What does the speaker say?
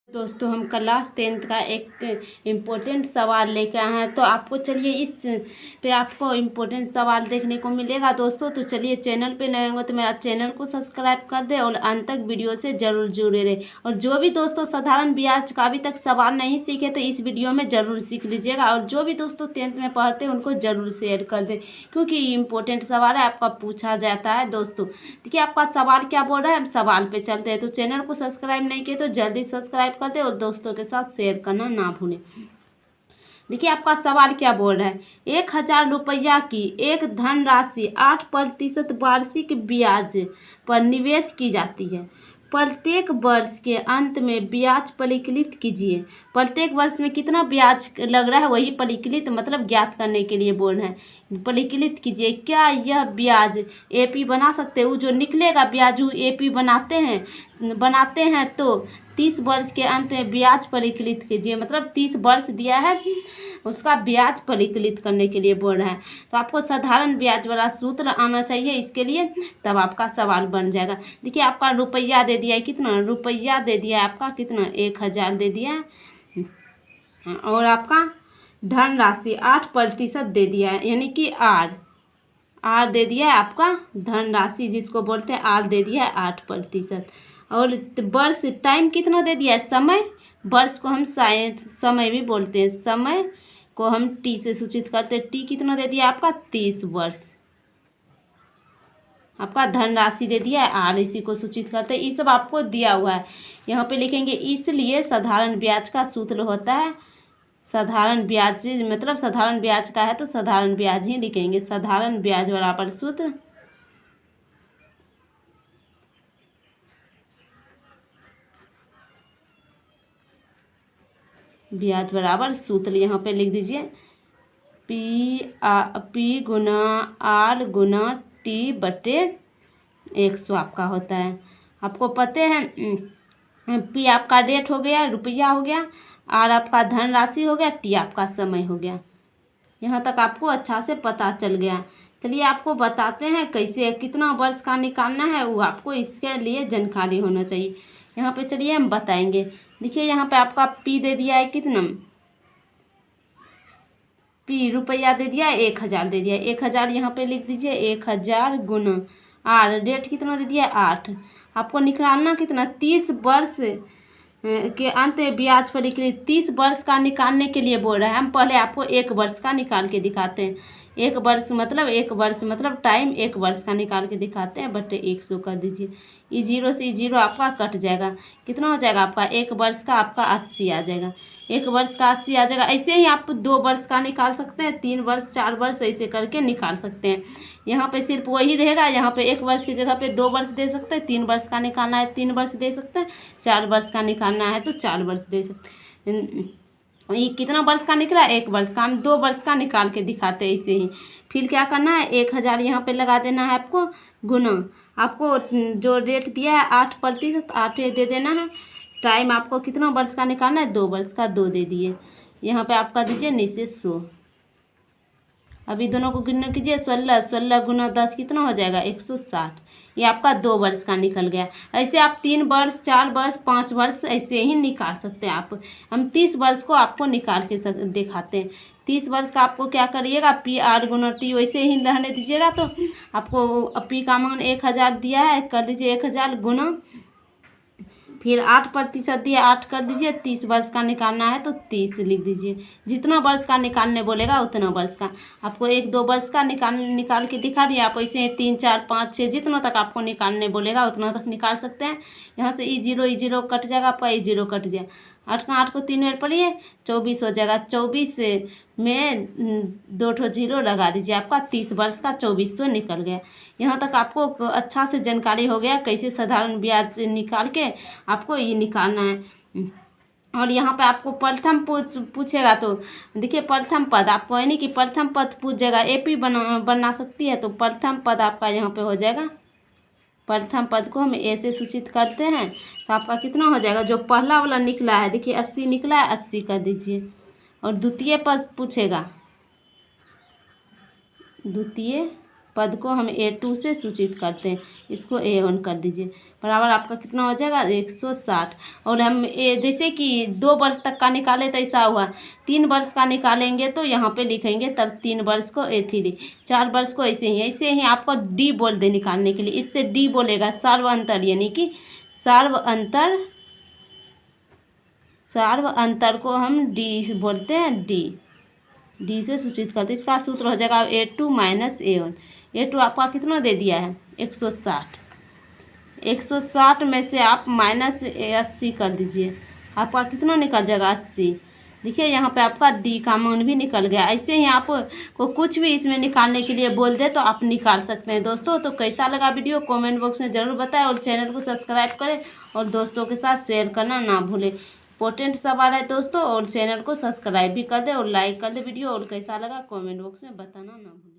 दोस्तों हम class 10th का एक इम्पोर्टेंट सवाल लेकर आए हैं। तो आपको चलिए इस पे आपको इम्पोर्टेंट सवाल देखने को मिलेगा दोस्तों। तो चलिए चैनल पे नए होंगे तो मेरा चैनल को सब्सक्राइब कर दे और अंत तक वीडियो से ज़रूर जुड़े रहे। और जो भी दोस्तों साधारण ब्याज का अभी तक सवाल नहीं सीखे तो इस वीडियो में ज़रूर सीख लीजिएगा। और जो भी दोस्तों 10th में पढ़ते हैं उनको ज़रूर शेयर कर दें, क्योंकि इम्पोर्टेंट सवाल है, आपका पूछा जाता है दोस्तों। देखिए आपका सवाल क्या बोल रहा है, हम सवाल पे चलते हैं। तो चैनल को सब्सक्राइब नहीं किए तो जल्दी सब्सक्राइब कर दे और दोस्तों के साथ शेयर करना ना भूलें। देखिए आपका सवाल क्या बोल रहा है, 1000 रुपया की एक धनराशि 8% वार्षिक ब्याज पर निवेश की जाती है। प्रत्येक वर्ष के अंत में ब्याज परिकलित कीजिए। प्रत्येक वर्ष में कितना ब्याज लग रहा है वही परिकलित मतलब ज्ञात करने के लिए बोल रहे हैं। परिकलित कीजिए, क्या यह ब्याज एपी बना सकते हैं? वो जो निकलेगा ब्याज वो एपी बनाते हैं तो 30 वर्ष के अंत में ब्याज परिकलित कीजिए। मतलब 30 वर्ष दिया है, उसका ब्याज परिकलित करने के लिए बोल रहा है। तो आपको साधारण ब्याज वाला सूत्र आना चाहिए इसके लिए, तब आपका सवाल बन जाएगा। देखिए आपका रुपया दे दिया है, कितना रुपया दे दिया है आपका, कितना 1000 दे दिया है। और आपका धनराशि 8% दे दिया है, यानी कि आर दे दिया है आपका धनराशि, जिसको बोलते हैं आर दे दिया है 8%। और वर्ष टाइम कितना दे दिया है, समय। वर्ष को हम समय भी बोलते हैं, समय को हम टी से सूचित करते हैं। टी कितना दे दिया आपका 30 वर्ष। आपका धनराशि दे दिया है आर, इसी को सूचित करते हैं। ये सब आपको दिया हुआ है, यहाँ पे लिखेंगे। इसलिए साधारण ब्याज का सूत्र होता है साधारण ब्याज, मतलब साधारण ब्याज का है तो साधारण ब्याज ही लिखेंगे। साधारण ब्याज बराबर सूत्र ब्याज बराबर सूत्र यहाँ पे लिख दीजिए, पी गुना आर गुना टी बटे 100 आपका होता है। आपको पते हैं पी आपका डेट हो गया, रुपया हो गया, आर आपका धनराशि हो गया, टी आपका समय हो गया। यहाँ तक आपको अच्छा से पता चल गया। चलिए आपको बताते हैं कैसे कितना वर्ष का निकालना है, वो आपको इसके लिए जानकारी होना चाहिए। यहाँ पे चलिए हम बताएंगे। देखिए यहाँ पे आपका पी दे दिया है, कितना पी रुपया दे दिया है, 1000 दे दिया है। 1000 यहाँ पे लिख दीजिए, 1000 गुना आर, डेट कितना दे दिया है 8। आपको निकालना कितना, 30 वर्ष के अंत में ब्याज परिकलित। 30 वर्ष का निकालने के लिए बोल रहा है। हम पहले आपको 1 वर्ष का निकाल के दिखाते हैं। 1 वर्ष मतलब टाइम 1 वर्ष का निकाल के दिखाते हैं, बटे 100 कर दीजिए। ई जीरो से ई जीरो आपका कट जाएगा, कितना हो जाएगा आपका 1 वर्ष का आपका 80 आ जाएगा। 1 वर्ष का 80 आ जाएगा। ऐसे ही आप 2 वर्ष का निकाल सकते हैं, 3 वर्ष 4 वर्ष ऐसे करके निकाल सकते हैं। यहाँ पे सिर्फ वही रहेगा, यहाँ पे 1 वर्ष की जगह पे 2 वर्ष दे सकते हैं। 3 वर्ष का निकालना है 3 वर्ष दे सकते हैं, 4 वर्ष का निकालना है तो 4 वर्ष दे सकते हैं। ये कितना वर्ष का निकला, 1 वर्ष का। हम 2 वर्ष का निकाल के दिखाते हैं ऐसे ही। फिर क्या करना है, 1000 यहाँ पे लगा देना है आपको, गुना आपको जो रेट दिया है 8%, 8 दे देना है। टाइम आपको कितना वर्ष का निकालना है, 2 वर्ष का, 2 दे दिए। यहाँ पे आपका दीजिए नीचे 100। अभी दोनों को गिनना कीजिए, 16 गुना 10 कितना हो जाएगा 160। ये आपका 2 वर्ष का निकल गया। ऐसे आप 3 वर्ष 4 वर्ष 5 वर्ष ऐसे ही निकाल सकते हैं आप। हम 30 वर्ष को आपको निकाल के दिखाते हैं। 30 वर्ष का आपको क्या करिएगा, पी आर गुना टी वैसे ही रहने दीजिएगा। तो आपको पी का मान 1000 दिया है, कर दीजिए 1000 गुना, फिर 8% दिया, 8 कर दीजिए। 30 वर्ष का निकालना है तो 30 लिख दीजिए। जितना वर्ष का निकालने बोलेगा उतना वर्ष का। आपको 1-2 वर्ष का निकाल के दिखा दिया। आप ऐसे 3 4 5 6 जितना तक आपको निकालने बोलेगा उतना तक निकाल सकते हैं। यहाँ से ई जीरो कट जाएगा आपका, ई जीरो कट जाए। 8 का 8 को 3 बार पढ़िए, 24 हो जाएगा। 24 में 2 जीरो लगा दीजिए, आपका 30 वर्ष का 2400 निकल गया। यहाँ तक आपको अच्छा से जानकारी हो गया कैसे साधारण ब्याज निकाल के आपको ये निकालना है। और यहाँ पे आपको प्रथम पूछेगा तो देखिए प्रथम पद आपको, यानी कि प्रथम पद पूछ जाएगा, एपी बना सकती है तो प्रथम पद आपका यहाँ पे हो जाएगा। प्रथम पद को हम ऐसे सूचित करते हैं तो आपका कितना हो जाएगा, जो पहला वाला निकला है देखिए 80 निकला है, 80 कर दीजिए। और द्वितीय पद पूछेगा, द्वितीय पद को हम A2 से सूचित करते हैं, इसको A1 कर दीजिए। बराबर आपका कितना हो जाएगा 160। और हम जैसे कि 2 वर्ष तक का निकाले तो ऐसा हुआ, 3 वर्ष का निकालेंगे तो यहाँ पे लिखेंगे तब 3 वर्ष को A3, 4 वर्ष को ऐसे ही आपको D बोल दे निकालने के लिए। इससे D बोलेगा सर्व अंतर, यानी कि सर्व अंतर को हम D बोलते हैं, डी से सूचित करते। इसका सूत्र हो जाएगा A2 माइनस A1। A2 आपका कितना दे दिया है 160। 160 में से आप माइनस 80 कर दीजिए, आपका कितना निकल जाएगा 80। देखिए यहाँ पे आपका डी का मान भी निकल गया। ऐसे ही आपको कुछ भी इसमें निकालने के लिए बोल दे तो आप निकाल सकते हैं दोस्तों। तो कैसा लगा वीडियो कमेंट बॉक्स में ज़रूर बताएं और चैनल को सब्सक्राइब करें और दोस्तों के साथ शेयर करना ना भूलें। इंपॉर्टेंट सवाल है दोस्तों, और चैनल को सब्सक्राइब भी कर दे और लाइक कर दे वीडियो। और कैसा लगा कमेंट बॉक्स में बताना ना भूलें।